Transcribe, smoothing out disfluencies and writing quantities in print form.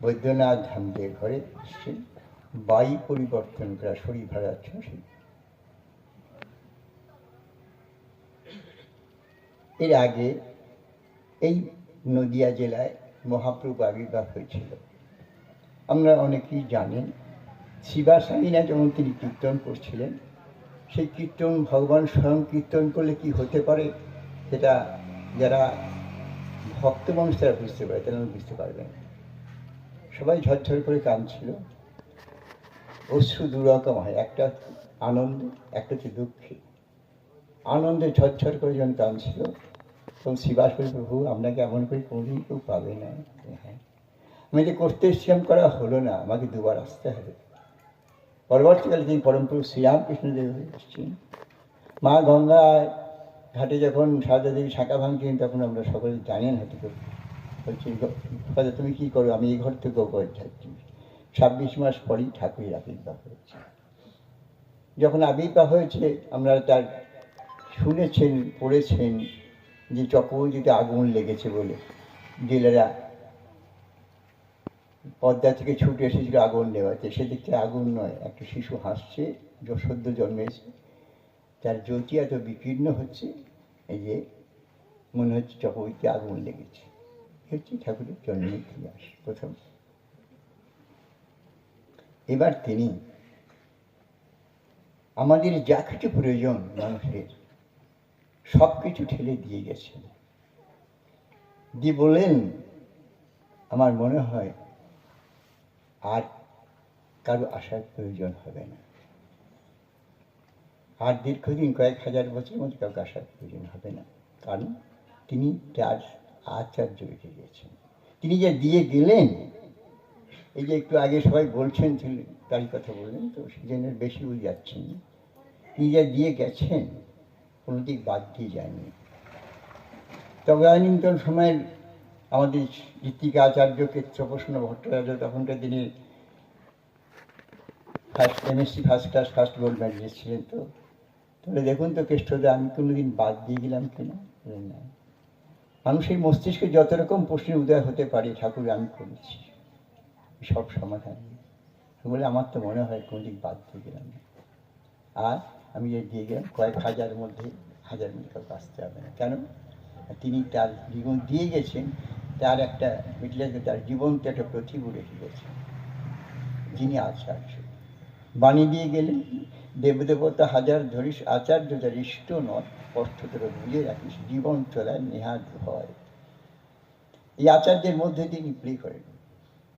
বৈদ্যনাথ ধাম দিয়ে ঘরে এসছেন, বায়ু পরিবর্তন করা শরীর ভাড়া সেই। এর আগে এই নদিয়া জেলায় মহাপ্রভু আবির্ভাব হয়েছিল। আমরা অনেকেই জানেন, শিবাসামিনা যেমন তিনি কীর্তন করছিলেন, সেই কীর্তন ভগবান স্বয়ং কীর্তন করলে কি হতে পারে সেটা যারা ভক্ত মানুষ তারা বুঝতে পারে, তারা বুঝতে পারবেন। সবাই ঝরঝর করে কাঁদছিল, অশ্রু দুরকম হয়, একটা আনন্দ, একটা হচ্ছে দুঃখে। আনন্দে ঝরঝর করে যখন কাঁদছিল তখন শিবাস বলি, প্রভু আপনাকে এমন করে কোনোদিন কেউ পাবে না। হ্যাঁ, আমি যে করতে এসছিলাম করা হলো না, আমাকে দুবার আসতে হবে। পরবর্তীকালে তিনি পরমপুর শ্রীরামকৃষ্ণদেব হয়ে এসছেন। মা গঙ্গা ঘাটে যখন সারদা দেবী শাঁখা ভাঙছেন, তখন আমরা সকলে জানেন হয়তো বলছি, তুমি কী করো? আমি এই ঘর থেকে ও ঘর যাচ্ছি। 26 মাস পরই ঠাকুরের আবির্ভাব হয়েছে। যখন আবির্ভাব হয়েছে আমরা তার শুনেছেন, পড়েছেন যে চক্রবর্তীতে আগুন লেগেছে বলে জেলেরা পদ্মা থেকে ছুটে এসেছিল আগুন নেওয়াতে। সেদিকে আগুন নয়, একটা শিশু হাসছে, সদ্য জন্মেছে, তার জ্যোতি এত বিকীর্ণ হচ্ছে, এই যে মনে হচ্ছে চক্রবর্তী আগুন লেগেছে। হচ্ছে ঠাকুরের জন্মের ইতিহাস প্রথম। এবার তিনি আমাদের যা কিছু প্রয়োজন মানুষের সব কিছু ঠেলে দিয়ে গেছেন, দিয়ে বলেন, আমার মনে হয় আর কারো আসার প্রয়োজন হবে না, আর দীর্ঘদিন কয়েক হাজার বছরের মধ্যে কাউকে আসার প্রয়োজন হবে না। কারণ তিনি তার আচার্য রেখে গিয়েছেন। তিনি যে দিয়ে গেলেন, এই যে একটু আগে সবাই বলছেন তারই কথা বললেন, তো সেজন্য বেশি যাচ্ছেন। তিনি যা দিয়ে গেছেন কোনো দিক বাদ দিয়ে যায়নি। তদানীন্তন সময়ের আমাদের ঋত্বিকা আচার্য, ক্ষেত্রপ্রশ্ন ভট্টাচার্য, তখনকার দিনে MSc first class first gold medallist ছিলেন। তো তাহলে দেখুন তো কেষ্টদা, আমি কোনোদিন বাদ দিয়ে গেলাম কিনা? না, মানুষের মস্তিষ্কে যত রকম প্রশ্নের উদয় হতে পারে ঠাকুর আমি করেছি সব সমাধান। বলে আমার তো মনে হয় কোনোদিন বাদ দিয়ে গেলাম না। আর আমি যে দিয়ে গেলাম কয়েক হাজার মধ্যে কাউকে আসতে হবে না। কেন? তিনি তার জীবন দিয়ে গেছেন, তার একটা মিটলে তার জীবনকে একটা প্রতিভূ রেখে গেছেন, যিনি আচার্য। বাণী দিয়ে গেলেন, দেবদেবতা হাজার ধরিস, আচার্য যার ইষ্ট নয়, অর্থ তোরা বুঝে রাখিস, জীবন চলায় নেহাত ভয়। এই আচার্যের মধ্যে তিনি প্লে করেন।